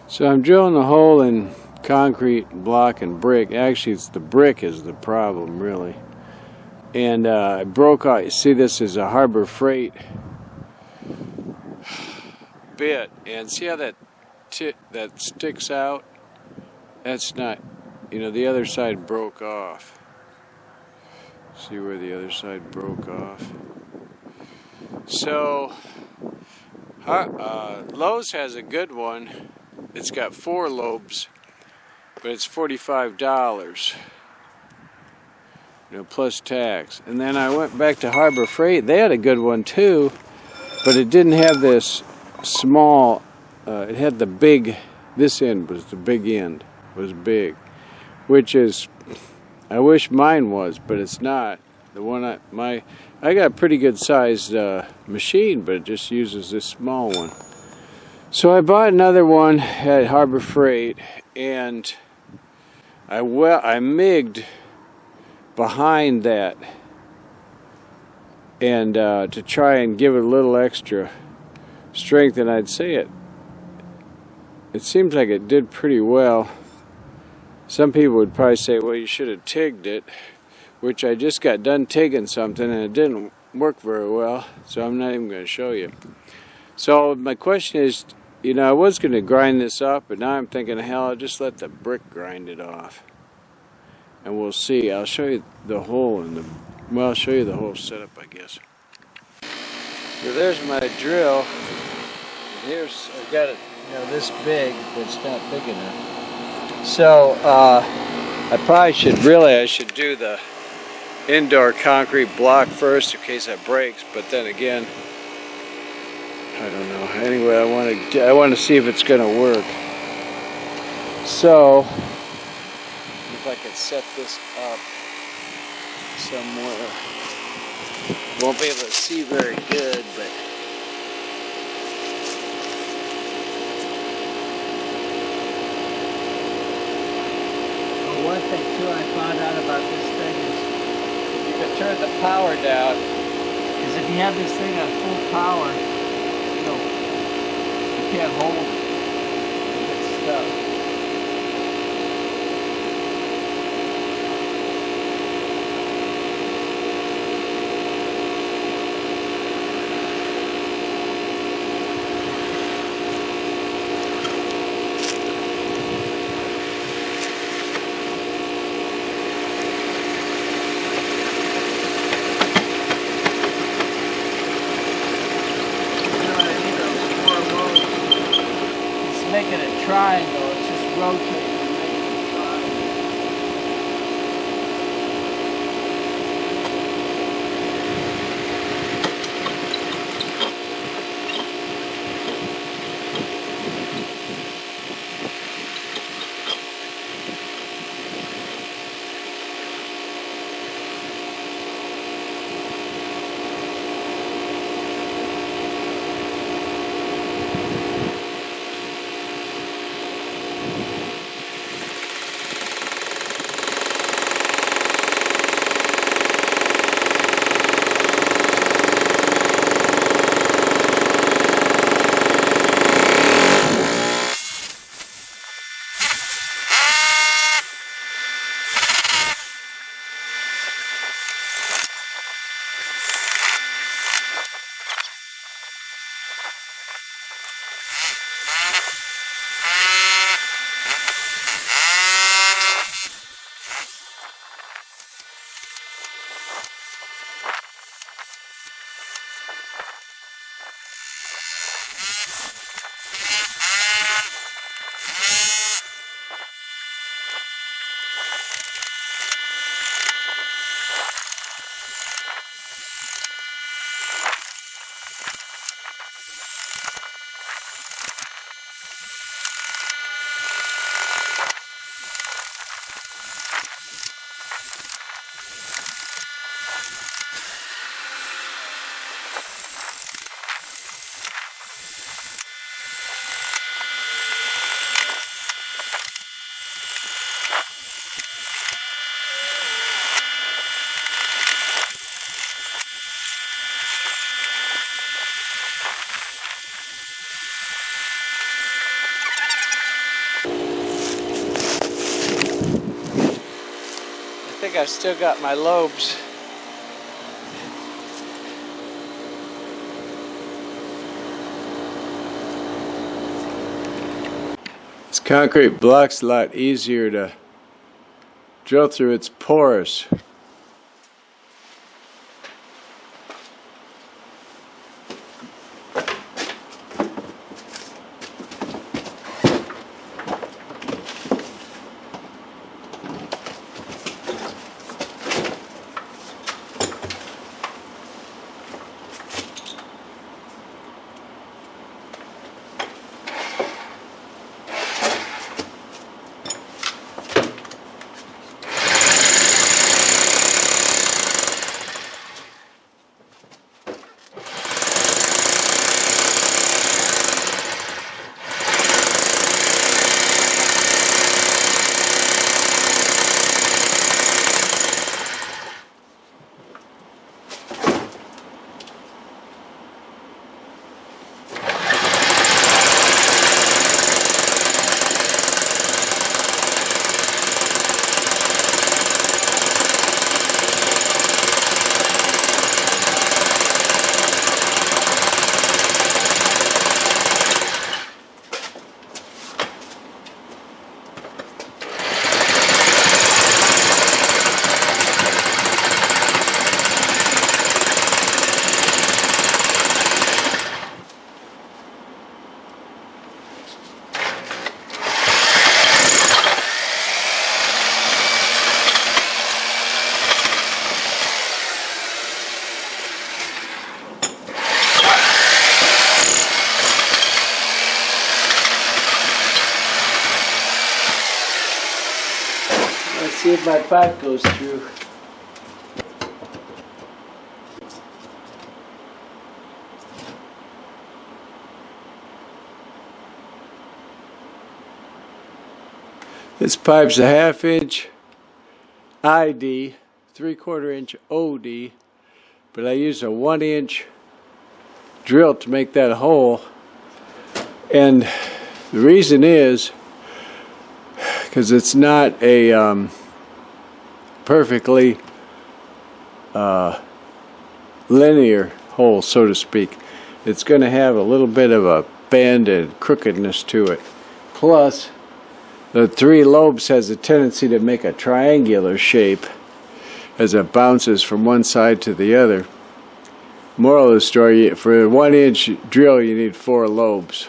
So I'm drilling a hole in concrete block and brick. Actually, it's the brick is the problem, really. And I broke out. You see, this is a Harbor Freight bit, and see how that sticks out? That's not, the other side broke off. See where the other side broke off? So Lowe's has a good one. It's got 4 lobes, but it's $45, plus tax. And then I went back to Harbor Freight. They had a good one too, but it didn't have this small. It had the big. This end was the big end. Was big, which is. I wish mine was, but it's not. The one I got a pretty good sized machine, but it just uses this small one. So I bought another one at Harbor Freight, and I migged behind that, and to try and give it a little extra strength, and I'd say it seems like it did pretty well. Some people would probably say, well, you should have tigged it, which I just got done tigging something and it didn't work very well, so I'm not even going to show you. So my question is, I was going to grind this up, but now I'm thinking, hell, I'll just let the brick grind it off. And we'll see. I'll show you the hole I'll show you the whole setup, I guess. So there's my drill. Here's, I've got it, this big, but it's not big enough. So, I should do the indoor concrete block first in case that breaks, but then again, I don't know. Anyway, I want to see if it's going to work. So, if I could set this up somewhere, won't be able to see very good, but one thing too I found out about this thing is you can turn the power down, because if you have this thing on full power, you can't hold it. You get stuck. Making a triangle, it's just rotating and making a triangle. think I've still got my lobes. This concrete block's a lot easier to drill through. It's porous. Let's see if my pipe goes through. This pipe's a 1/2 inch ID, 3/4 inch OD, but I used a 1 inch drill to make that hole. And the reason is because it's not a perfectly linear hole, so to speak. It's going to have a little bit of a bend and crookedness to it. Plus, the 3 lobes has a tendency to make a triangular shape as it bounces from one side to the other. Moral of the story, for a 1 inch drill you need 4 lobes.